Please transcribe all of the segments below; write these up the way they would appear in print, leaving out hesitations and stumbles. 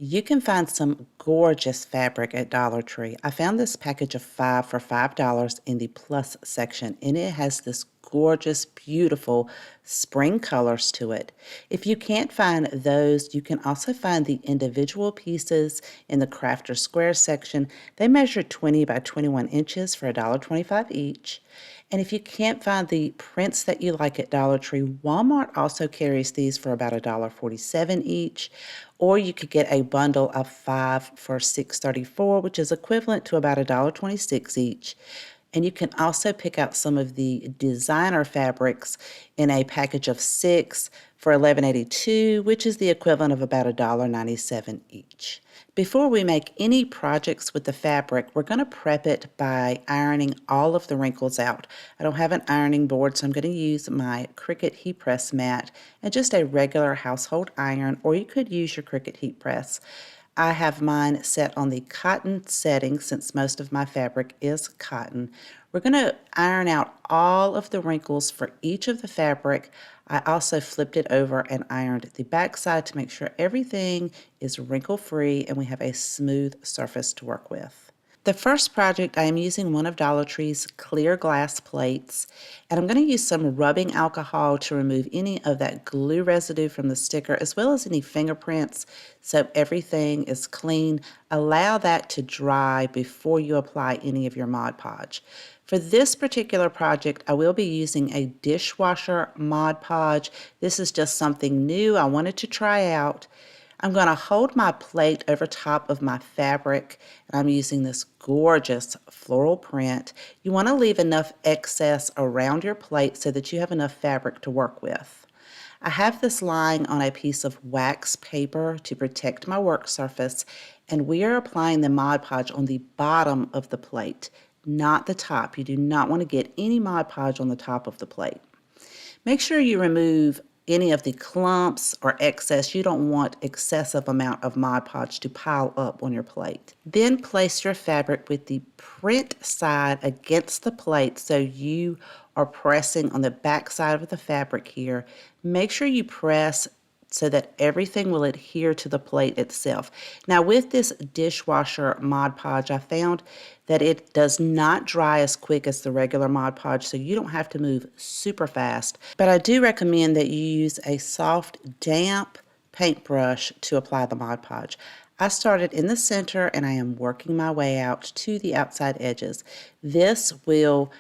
You can find some gorgeous fabric at Dollar Tree. I found this package of 5 for $5 in the plus section, and it has this gorgeous, beautiful spring colors to it. If you can't find those, you can also find the individual pieces in the Crafter Square section. They measure 20 by 21 inches for $1.25 each. And if you can't find the prints that you like at Dollar Tree, Walmart also carries these for about $1.47 each. Or you could get a bundle of 5 for $6.34, which is equivalent to about $1.26 each. And you can also pick out some of the designer fabrics in a package of 6 for $11.82, which is the equivalent of about $1.97 each. Before we make any projects with the fabric, we're going to prep it by ironing all of the wrinkles out. I don't have an ironing board, so I'm going to use my Cricut heat press mat and just a regular household iron, or you could use your Cricut heat press. I have mine set on the cotton setting since most of my fabric is cotton. We're going to iron out all of the wrinkles for each of the fabric. I also flipped it over and ironed the back side to make sure everything is wrinkle-free and we have a smooth surface to work with. The first project, I am using one of Dollar Tree's clear glass plates, and I'm going to use some rubbing alcohol to remove any of that glue residue from the sticker as well as any fingerprints so everything is clean. Allow that to dry before you apply any of your Mod Podge. For this particular project, I will be using a dishwasher Mod Podge. This is just something new I wanted to try out. I'm going to hold my plate over top of my fabric, and I'm using this gorgeous floral print. You want to leave enough excess around your plate so that you have enough fabric to work with. I have this lying on a piece of wax paper to protect my work surface, and we are applying the Mod Podge on the bottom of the plate, not the top. You do not want to get any Mod Podge on the top of the plate. Make sure you remove any of the clumps or excess. You don't want excessive amount of Mod Podge to pile up on your plate. Then place your fabric with the print side against the plate so you are pressing on the back side of the fabric here. Make sure you press so that everything will adhere to the plate itself. Now with this dishwasher Mod Podge, I found that it does not dry as quick as the regular Mod Podge, so you don't have to move super fast. But I do recommend that you use a soft, damp paintbrush to apply the Mod Podge. I started in the center and I am working my way out to the outside edges. This will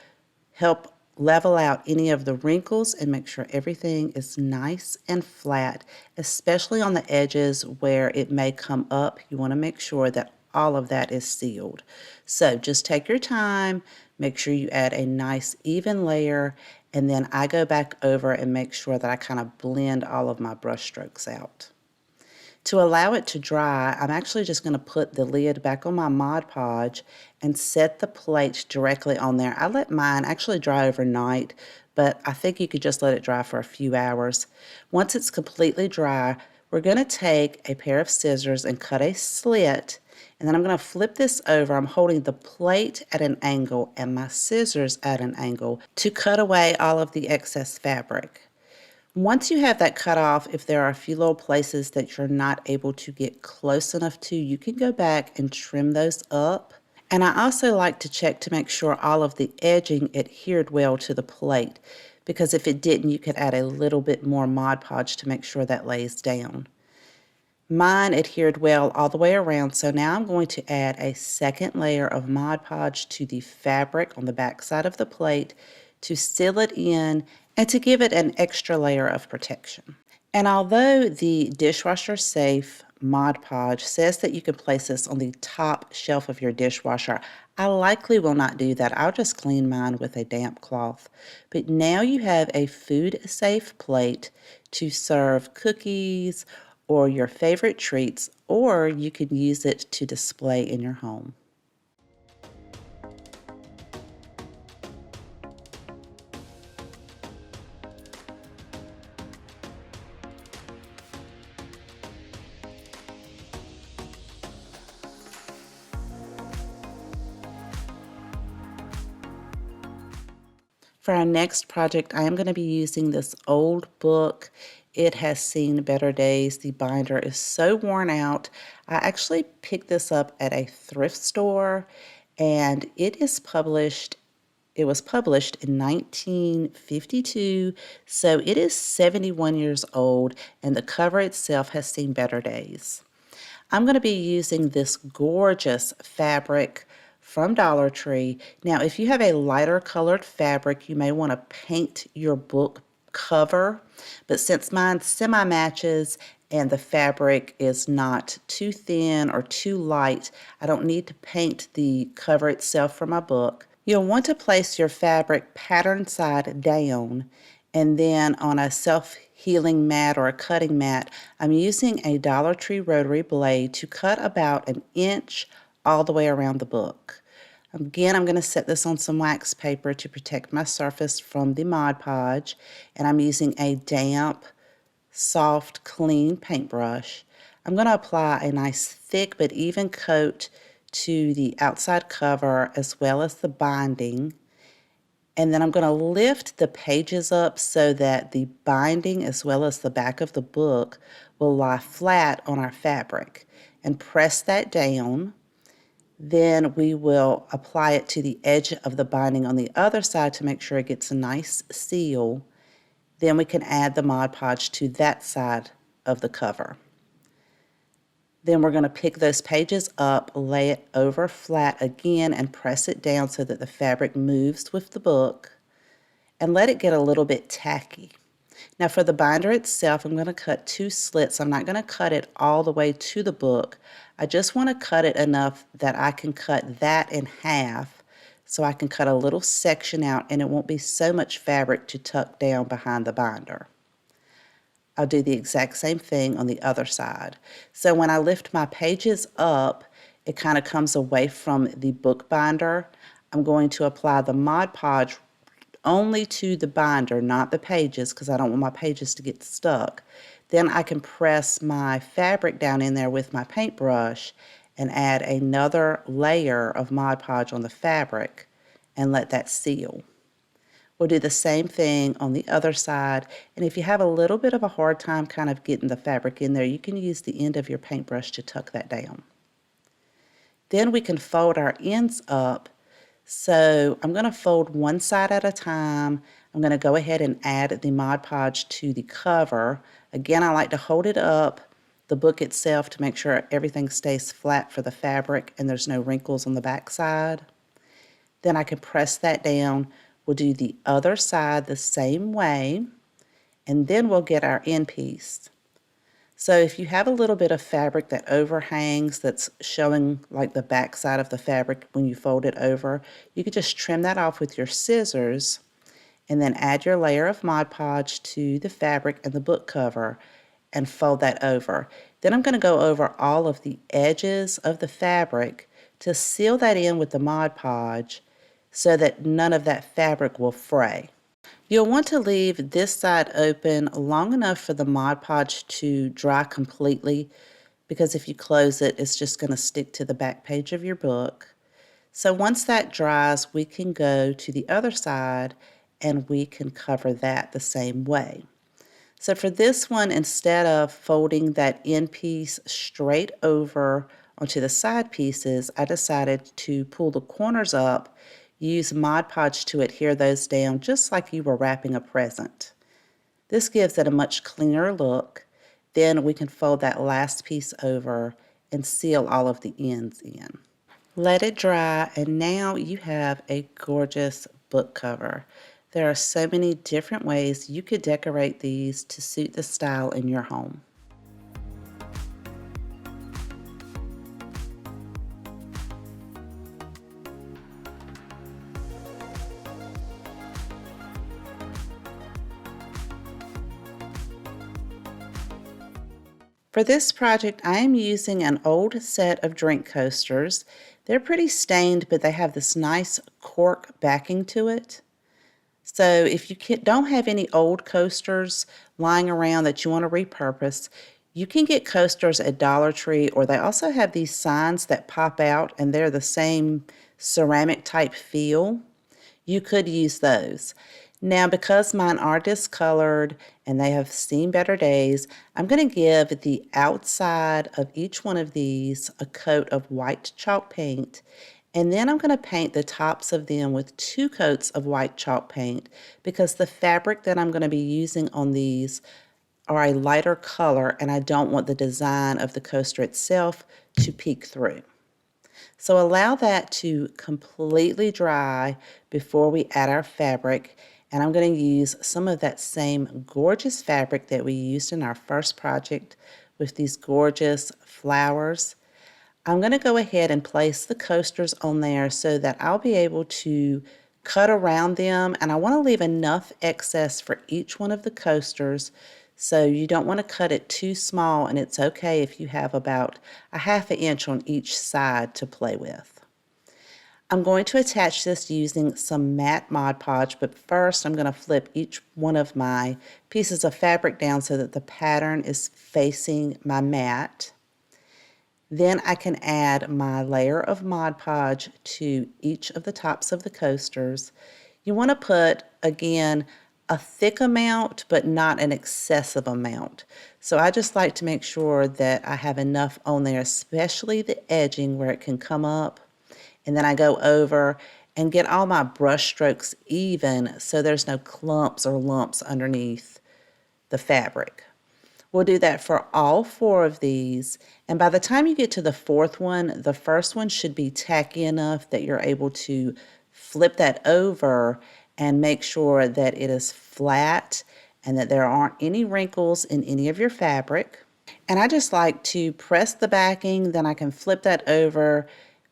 help level out any of the wrinkles and make sure everything is nice and flat, especially on the edges where it may come up. You want to make sure that all of that is sealed. So just take your time, make sure you add a nice even layer, and then I go back over and make sure that I kind of blend all of my brush strokes out. To allow it to dry, I'm actually just going to put the lid back on my Mod Podge and set the plate directly on there. I let mine actually dry overnight, but I think you could just let it dry for a few hours. Once it's completely dry, we're going to take a pair of scissors and cut a slit, and then I'm going to flip this over. I'm holding the plate at an angle and my scissors at an angle to cut away all of the excess fabric. Once you have that cut off, if there are a few little places that you're not able to get close enough to, you can go back and trim those up. And I also like to check to make sure all of the edging adhered well to the plate, because if it didn't, you could add a little bit more Mod Podge to make sure that lays down. Mine adhered well all the way around, so now I'm going to add a second layer of Mod Podge to the fabric on the back side of the plate to seal it in and to give it an extra layer of protection. And although the dishwasher safe Mod Podge says that you can place this on the top shelf of your dishwasher, I likely will not do that. I'll just clean mine with a damp cloth. But now you have a food safe plate to serve cookies or your favorite treats, or you can use it to display in your home. For our next project, I am going to be using this old book. it has seen better days. The binder is so worn out. I actually picked this up at a thrift store, and it was published in 1952, so it is 71 years old, and the cover itself has seen better days. I'm going to be using this gorgeous fabric from Dollar Tree. Now, if you have a lighter colored fabric, you may want to paint your book cover, but since mine semi-matches and the fabric is not too thin or too light, I don't need to paint the cover itself for my book. You'll want to place your fabric pattern side down, and then on a self-healing mat or a cutting mat, I'm using a Dollar Tree rotary blade to cut about 1 inch all the way around the book. Again, I'm going to set this on some wax paper to protect my surface from the Mod Podge, and I'm using a damp, soft, clean paintbrush. I'm going to apply a nice thick but even coat to the outside cover as well as the binding. And then I'm going to lift the pages up so that the binding as well as the back of the book will lie flat on our fabric, and press that down. Then we will apply it to the edge of the binding on the other side to make sure it gets a nice seal. Then we can add the Mod Podge to that side of the cover. Then we're going to pick those pages up, lay it over flat again, and press it down so that the fabric moves with the book, and let it get a little bit tacky. Now for the binder itself, I'm going to cut 2 slits. I'm not going to cut it all the way to the book. I just want to cut it enough that I can cut that in half, so I can cut a little section out and it won't be so much fabric to tuck down behind the binder. I'll do the exact same thing on the other side. So when I lift my pages up, it kind of comes away from the book binder. I'm going to apply the Mod Podge only to the binder, not the pages, because I don't want my pages to get stuck. Then I can press my fabric down in there with my paintbrush and add another layer of Mod Podge on the fabric and let that seal. We'll do the same thing on the other side, and if you have a little bit of a hard time kind of getting the fabric in there, you can use the end of your paintbrush to tuck that down. Then we can fold our ends up. So I'm going to fold one side at a time. I'm going to go ahead and add the Mod Podge to the cover. Again, I like to hold it up, the book itself, to make sure everything stays flat for the fabric and there's no wrinkles on the back side. Then I can press that down. We'll do the other side the same way, and then we'll get our end piece. So if you have a little bit of fabric that overhangs, that's showing like the back side of the fabric when you fold it over, you could just trim that off with your scissors and then add your layer of Mod Podge to the fabric and the book cover and fold that over. Then I'm going to go over all of the edges of the fabric to seal that in with the Mod Podge so that none of that fabric will fray. You'll want to leave this side open long enough for the Mod Podge to dry completely, because if you close it, it's just going to stick to the back page of your book. So once that dries, we can go to the other side and we can cover that the same way. So for this one, instead of folding that end piece straight over onto the side pieces, I decided to pull the corners up, use Mod Podge to adhere those down just like you were wrapping a present. This gives it a much cleaner look. Then we can fold that last piece over and seal all of the ends in. Let it dry, and now you have a gorgeous book cover. There are so many different ways you could decorate these to suit the style in your home. For this project, I am using an old set of drink coasters. They're pretty stained, but they have this nice cork backing to it. So if you don't have any old coasters lying around that you want to repurpose, you can get coasters at Dollar Tree, or they also have these signs that pop out and they're the same ceramic type feel. You could use those. Now, because mine are discolored and they have seen better days, I'm going to give the outside of each one of these a coat of white chalk paint. And then I'm going to paint the tops of them with 2 coats of white chalk paint because the fabric that I'm going to be using on these are a lighter color and I don't want the design of the coaster itself to peek through. So allow that to completely dry before we add our fabric. And I'm going to use some of that same gorgeous fabric that we used in our first project with these gorgeous flowers. I'm going to go ahead and place the coasters on there so that I'll be able to cut around them, and I want to leave enough excess for each one of the coasters. So you don't want to cut it too small, and it's okay if you have about a ½ inch on each side to play with. I'm going to attach this using some matte Mod Podge, but first I'm going to flip each one of my pieces of fabric down so that the pattern is facing my mat. Then I can add my layer of Mod Podge to each of the tops of the coasters. You want to put, again, a thick amount, but not an excessive amount. So I just like to make sure that I have enough on there, especially the edging where it can come up. And then I go over and get all my brush strokes even so there's no clumps or lumps underneath the fabric. We'll do that for all 4 of these, and by the time you get to the 4th one, the first one should be tacky enough that you're able to flip that over and make sure that it is flat and that there aren't any wrinkles in any of your fabric. And I just like to press the backing, then I can flip that over,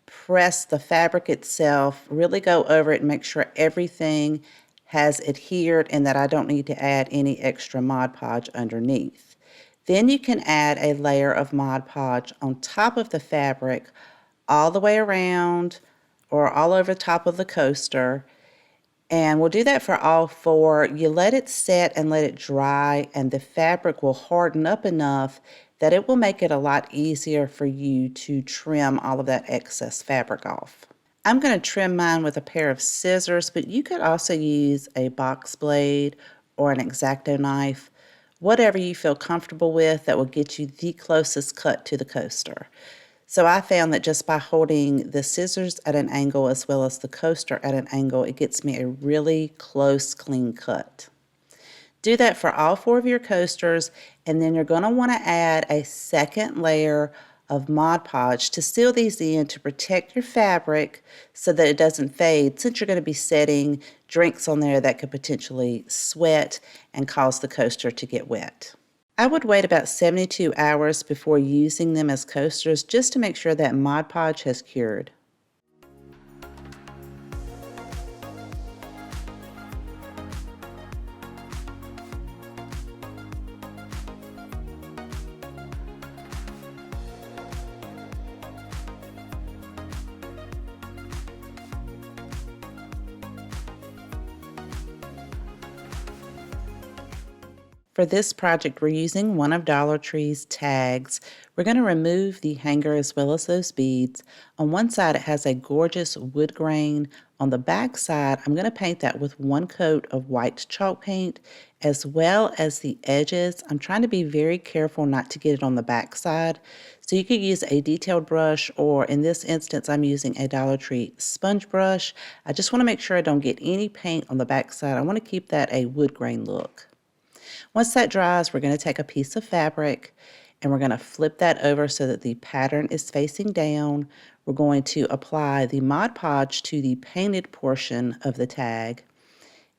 press the fabric itself, really go over it and make sure everything has adhered and that I don't need to add any extra Mod Podge underneath. Then you can add a layer of Mod Podge on top of the fabric all the way around or all over top of the coaster. And we'll do that for all 4. You let it set and let it dry, and the fabric will harden up enough that it will make it a lot easier for you to trim all of that excess fabric off. I'm going to trim mine with a pair of scissors, but you could also use a box blade or an X-Acto knife. Whatever you feel comfortable with that will get you the closest cut to the coaster. So I found that just by holding the scissors at an angle as well as the coaster at an angle, it gets me a really close, clean cut. Do that for all 4 of your coasters, and then you're going to want to add a second layer of Mod Podge to seal these in to protect your fabric so that it doesn't fade, since you're going to be setting drinks on there that could potentially sweat and cause the coaster to get wet. I would wait about 72 hours before using them as coasters just to make sure that Mod Podge has cured. For this project, we're using one of Dollar Tree's tags. We're going to remove the hanger as well as those beads. On one side, it has a gorgeous wood grain. On the back side, I'm going to paint that with 1 coat of white chalk paint, as well as the edges. I'm trying to be very careful not to get it on the back side. So you could use a detailed brush, or in this instance, I'm using a Dollar Tree sponge brush. I just want to make sure I don't get any paint on the back side. I want to keep that a wood grain look. Once that dries, we're going to take a piece of fabric and we're going to flip that over so that the pattern is facing down. We're going to apply the Mod Podge to the painted portion of the tag,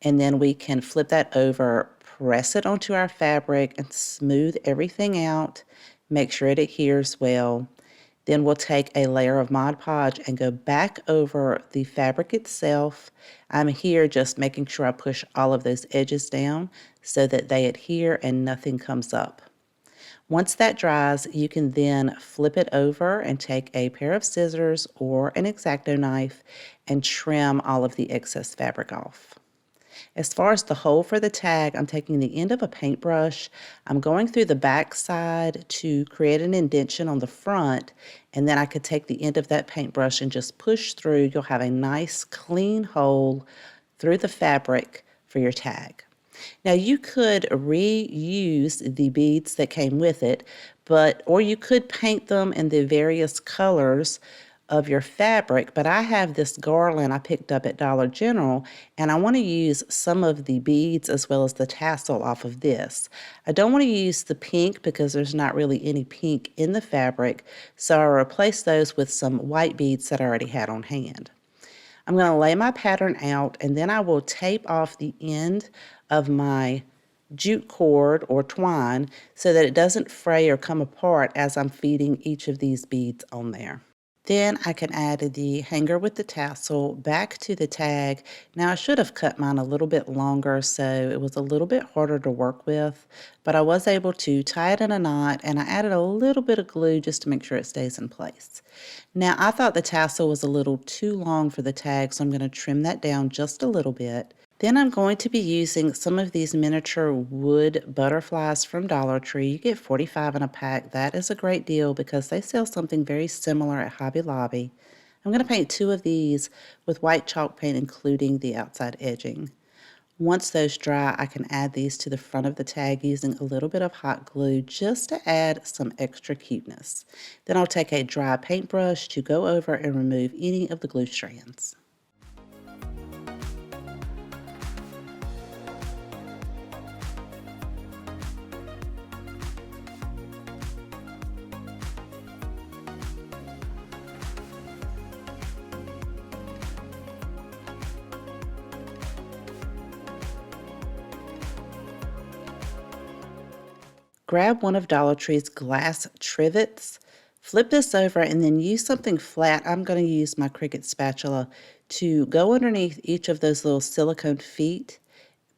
and then we can flip that over, press it onto our fabric, and smooth everything out. Make sure it adheres well. Then we'll take a layer of Mod Podge and go back over the fabric itself. I'm here just making sure I push all of those edges down so that they adhere and nothing comes up. Once that dries, you can then flip it over and take a pair of scissors or an X-Acto knife and trim all of the excess fabric off. As far as the hole for the tag, I'm taking the end of a paintbrush. I'm going through the back side to create an indentation on the front, and then I could take the end of that paintbrush and just push through. You'll have a nice clean hole through the fabric for for your tag. Now you could reuse the beads that came with it, or you could paint them in the various colors of your fabric, but I have this garland I picked up at Dollar General, and I want to use some of the beads as well as the tassel off of this. I don't want to use the pink because there's not really any pink in the fabric, so I replace those with some white beads that I already had on hand. I'm going to lay my pattern out, and then I will tape off the end of my jute cord or twine so that it doesn't fray or come apart as I'm feeding each of these beads on there. Then I can add the hanger with the tassel back to the tag. Now I should have cut mine a little bit longer so it was a little bit harder to work with, but I was able to tie it in a knot, and I added a little bit of glue just to make sure it stays in place. Now I thought the tassel was a little too long for the tag, so I'm going to trim that down just a little bit. Then I'm going to be using some of these miniature wood butterflies from Dollar Tree. You get 45 in a pack. That is a great deal because they sell something very similar at Hobby Lobby. I'm going to paint 2 of these with white chalk paint, including the outside edging. Once those dry, I can add these to the front of the tag using a little bit of hot glue just to add some extra cuteness. Then I'll take a dry paintbrush to go over and remove any of the glue strands. Grab one of Dollar Tree's glass trivets, flip this over, and then use something flat. I'm going to use my Cricut spatula to go underneath each of those little silicone feet.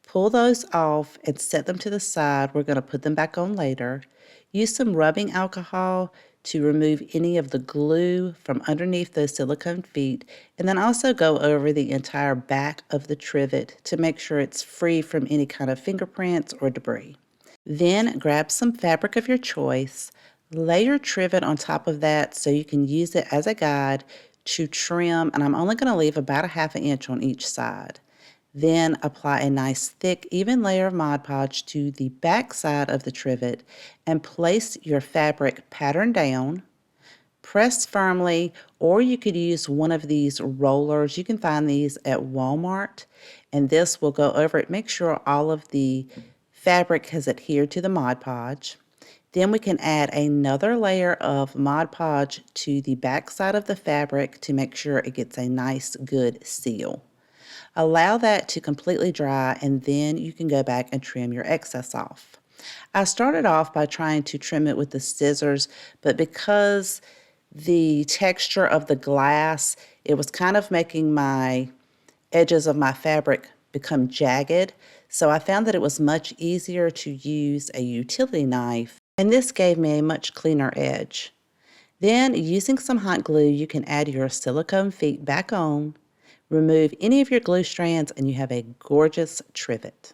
Pull those off and set them to the side. We're going to put them back on later. Use some rubbing alcohol to remove any of the glue from underneath those silicone feet, and then also go over the entire back of the trivet to make sure it's free from any kind of fingerprints or debris. Then grab some fabric of your choice, lay your trivet on top of that so you can use it as a guide to trim, and I'm only going to leave about a ½ inch on each side. Then apply a nice thick, even layer of Mod Podge to the back side of the trivet and place your fabric pattern down. Press firmly, or you could use one of these rollers. You can find these at Walmart, and this will go over it. Make sure all of the fabric has adhered to the Mod Podge. Then we can add another layer of Mod Podge to the back side of the fabric to make sure it gets a nice, good seal. Allow that to completely dry, and then you can go back and trim your excess off. I started off by trying to trim it with the scissors, but because the texture of the glass, it was kind of making my edges of my fabric become jagged. So I found that it was much easier to use a utility knife, and this gave me a much cleaner edge. Then, using some hot glue, you can add your silicone feet back on, remove any of your glue strands, and you have a gorgeous trivet.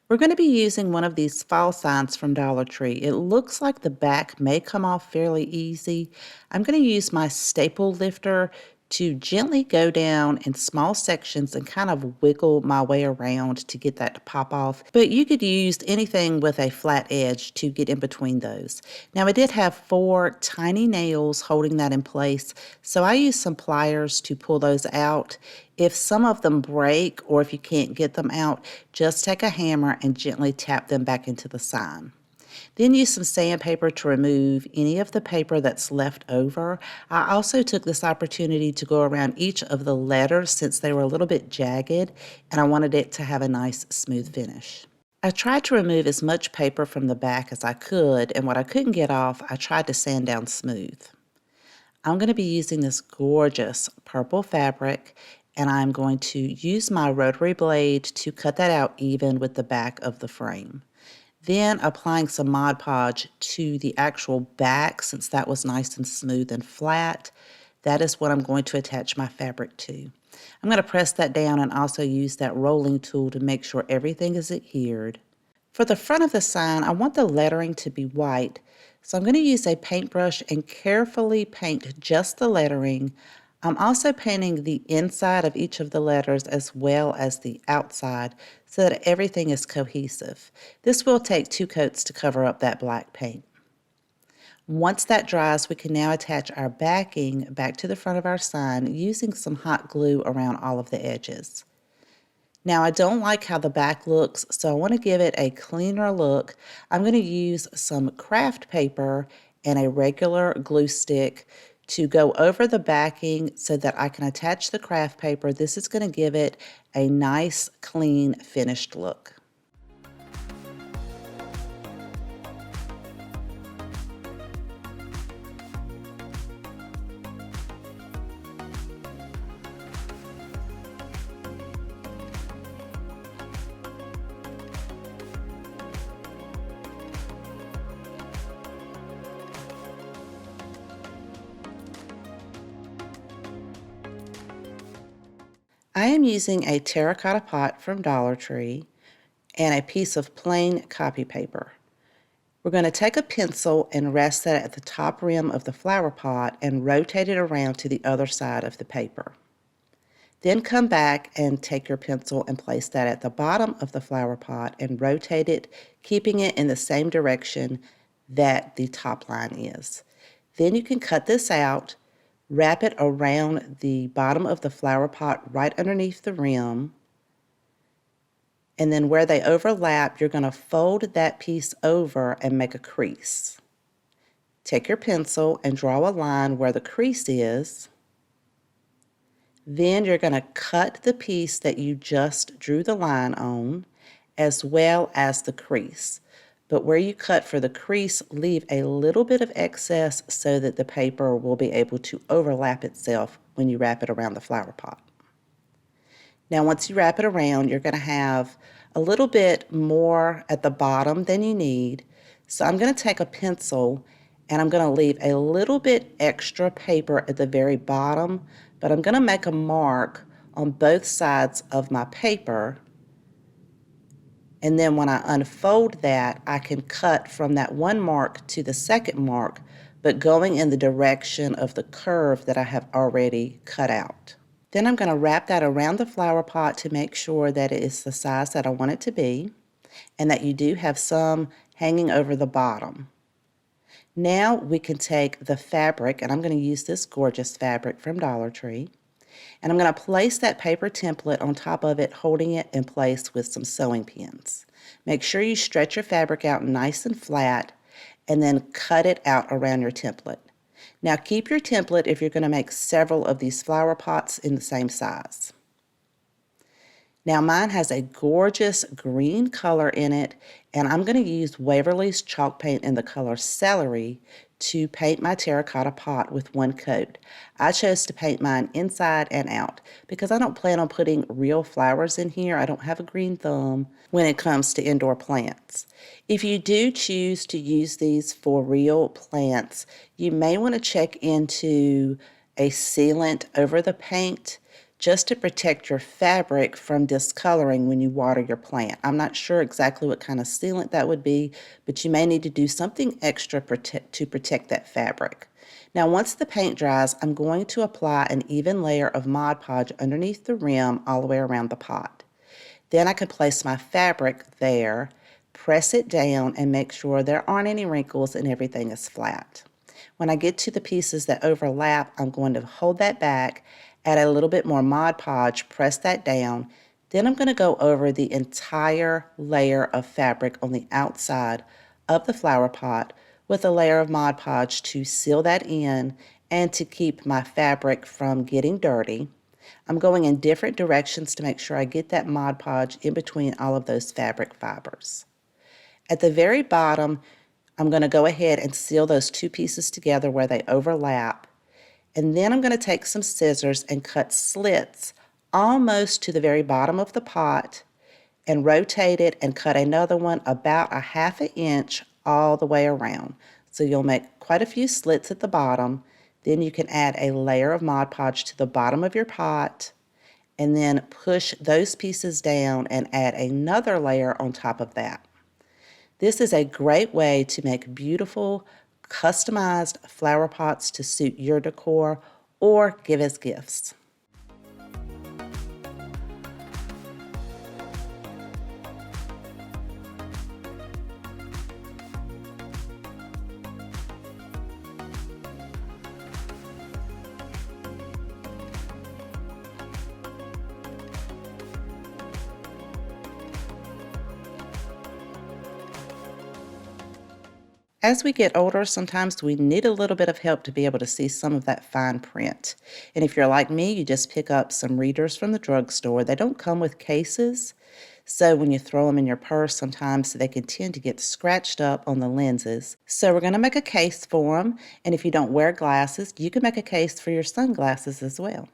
We're going to be using one of these fall signs from Dollar Tree. It looks like the back may come off fairly easy. I'm going to use my staple lifter to gently go down in small sections and kind of wiggle my way around to get that to pop off. But you could use anything with a flat edge to get in between those. Now I did have 4 tiny nails holding that in place, so I used some pliers to pull those out. If some of them break or if you can't get them out, just take a hammer and gently tap them back into the sign. Then use some sandpaper to remove any of the paper that's left over. I also took this opportunity to go around each of the letters since they were a little bit jagged, and I wanted it to have a nice smooth finish. I tried to remove as much paper from the back as I could, and what I couldn't get off, I tried to sand down smooth. I'm going to be using this gorgeous purple fabric, and I'm going to use my rotary blade to cut that out even with the back of the frame. Then applying some Mod Podge to the actual back, since that was nice and smooth and flat. That is what I'm going to attach my fabric to. I'm going to press that down and also use that rolling tool to make sure everything is adhered. For the front of the sign, I want the lettering to be white, so I'm going to use a paintbrush and carefully paint just the lettering. I'm also painting the inside of each of the letters as well as the outside so that everything is cohesive. This will take 2 coats to cover up that black paint. Once that dries, we can now attach our backing back to the front of our sign using some hot glue around all of the edges. Now, I don't like how the back looks, so I want to give it a cleaner look. I'm going to use some craft paper and a regular glue stick to go over the backing so that I can attach the craft paper. This is going to give it a nice, clean, finished look. I am using a terracotta pot from Dollar Tree and a piece of plain copy paper. We're going to take a pencil and rest that at the top rim of the flower pot and rotate it around to the other side of the paper. Then come back and take your pencil and place that at the bottom of the flower pot and rotate it, keeping it in the same direction that the top line is. Then you can cut this out, wrap it around the bottom of the flower pot right underneath the rim, and then where they overlap, you're going to fold that piece over and make a crease. Take your pencil and draw a line where the crease is. Then you're going to cut the piece that you just drew the line on, as well as the crease. But where you cut for the crease, leave a little bit of excess so that the paper will be able to overlap itself when you wrap it around the flower pot. Now, once you wrap it around, you're going to have a little bit more at the bottom than you need. So I'm going to take a pencil and I'm going to leave a little bit extra paper at the very bottom, but I'm going to make a mark on both sides of my paper. And then when I unfold that, I can cut from that one mark to the second mark, but going in the direction of the curve that I have already cut out. Then I'm going to wrap that around the flower pot to make sure that it is the size that I want it to be and that you do have some hanging over the bottom. Now we can take the fabric, and I'm going to use this gorgeous fabric from Dollar Tree, and I'm going to place that paper template on top of it, holding it in place with some sewing pins. Make sure you stretch your fabric out nice and flat and then cut it out around your template. Now keep your template if you're going to make several of these flower pots in the same size. Now mine has a gorgeous green color in it, and I'm going to use Waverly's chalk paint in the color Celery to paint my terracotta pot with one coat. I chose to paint mine inside and out because I don't plan on putting real flowers in here. I don't have a green thumb when it comes to indoor plants. If you do choose to use these for real plants, you may want to check into a sealant over the paint just to protect your fabric from discoloring when you water your plant. I'm not sure exactly what kind of sealant that would be, but you may need to do something extra to protect that fabric. Now, once the paint dries, I'm going to apply an even layer of Mod Podge underneath the rim all the way around the pot. Then I can place my fabric there, press it down, and make sure there aren't any wrinkles and everything is flat. When I get to the pieces that overlap, I'm going to hold that back, add a little bit more Mod Podge, press that down. Then I'm going to go over the entire layer of fabric on the outside of the flower pot with a layer of Mod Podge to seal that in and to keep my fabric from getting dirty. I'm going in different directions to make sure I get that Mod Podge in between all of those fabric fibers. At the very bottom, I'm going to go ahead and seal those two pieces together where they overlap. And then I'm going to take some scissors and cut slits almost to the very bottom of the pot and rotate it and cut another one about 1/2 inch all the way around. So you'll make quite a few slits at the bottom. Then you can add a layer of Mod Podge to the bottom of your pot and then push those pieces down and add another layer on top of that. This is a great way to make beautiful, customized flower pots to suit your decor or give as gifts. As we get older, sometimes we need a little bit of help to be able to see some of that fine print. And if you're like me, you just pick up some readers from the drugstore. They don't come with cases, so when you throw them in your purse, sometimes they can tend to get scratched up on the lenses. So we're going to make a case for them, and if you don't wear glasses, you can make a case for your sunglasses as well.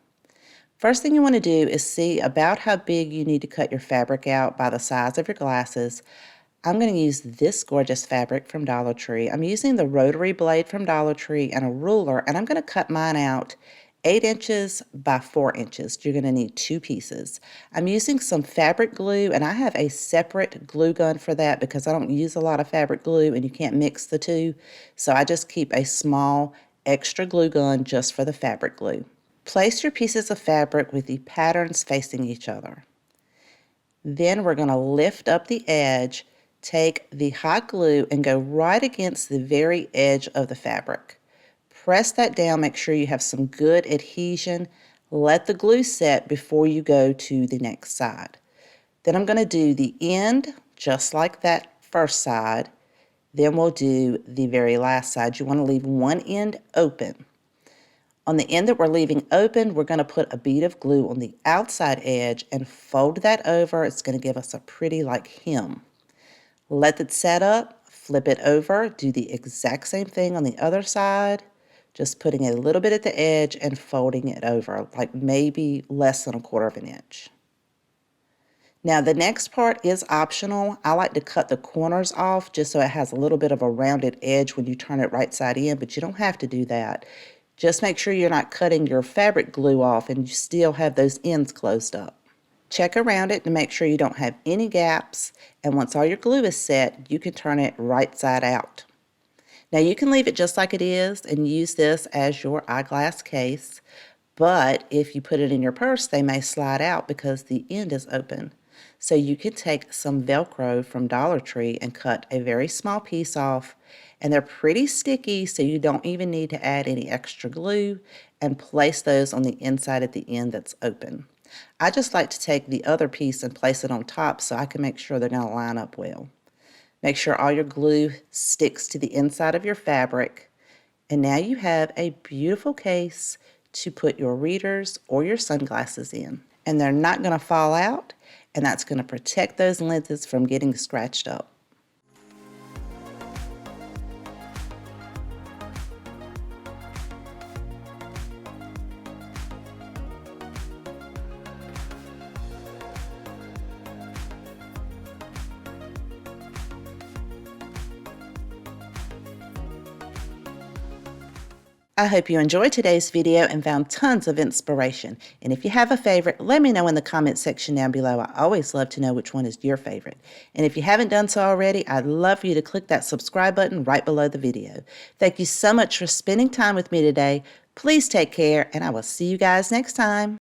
First thing you want to do is see about how big you need to cut your fabric out by the size of your glasses. I'm going to use this gorgeous fabric from Dollar Tree. I'm using the rotary blade from Dollar Tree and a ruler, and I'm going to cut mine out 8 inches by 4 inches. You're going to need 2 pieces. I'm using some fabric glue, and I have a separate glue gun for that because I don't use a lot of fabric glue and you can't mix the two. So I just keep a small extra glue gun just for the fabric glue. Place your pieces of fabric with the patterns facing each other. Then we're going to lift up the edge. Take the hot glue and go right against the very edge of the fabric. Press that down, make sure you have some good adhesion. Let the glue set before you go to the next side. Then I'm going to do the end just like that first side. Then we'll do the very last side. You want to leave one end open. On the end that we're leaving open, we're going to put a bead of glue on the outside edge and fold that over. It's going to give us a pretty like hem. Let it set up, flip it over, do the exact same thing on the other side, just putting a little bit at the edge and folding it over, like maybe less than 1/4 of an inch. Now the next part is optional. I like to cut the corners off just so it has a little bit of a rounded edge when you turn it right side in, but you don't have to do that. Just make sure you're not cutting your fabric glue off and you still have those ends closed up. Check around it to make sure you don't have any gaps, and once all your glue is set, you can turn it right side out. Now you can leave it just like it is and use this as your eyeglass case, but if you put it in your purse, they may slide out because the end is open. So you can take some Velcro from Dollar Tree and cut a very small piece off, and they're pretty sticky, so you don't even need to add any extra glue, and place those on the inside at the end that's open. I just like to take the other piece and place it on top so I can make sure they're going to line up well. Make sure all your glue sticks to the inside of your fabric. And now you have a beautiful case to put your readers or your sunglasses in. And they're not going to fall out, and that's going to protect those lenses from getting scratched up. I hope you enjoyed today's video and found tons of inspiration. And if you have a favorite, let me know in the comments section down below. I always love to know which one is your favorite. And if you haven't done so already, I'd love for you to click that subscribe button right below the video. Thank you so much for spending time with me today. Please take care, and I will see you guys next time.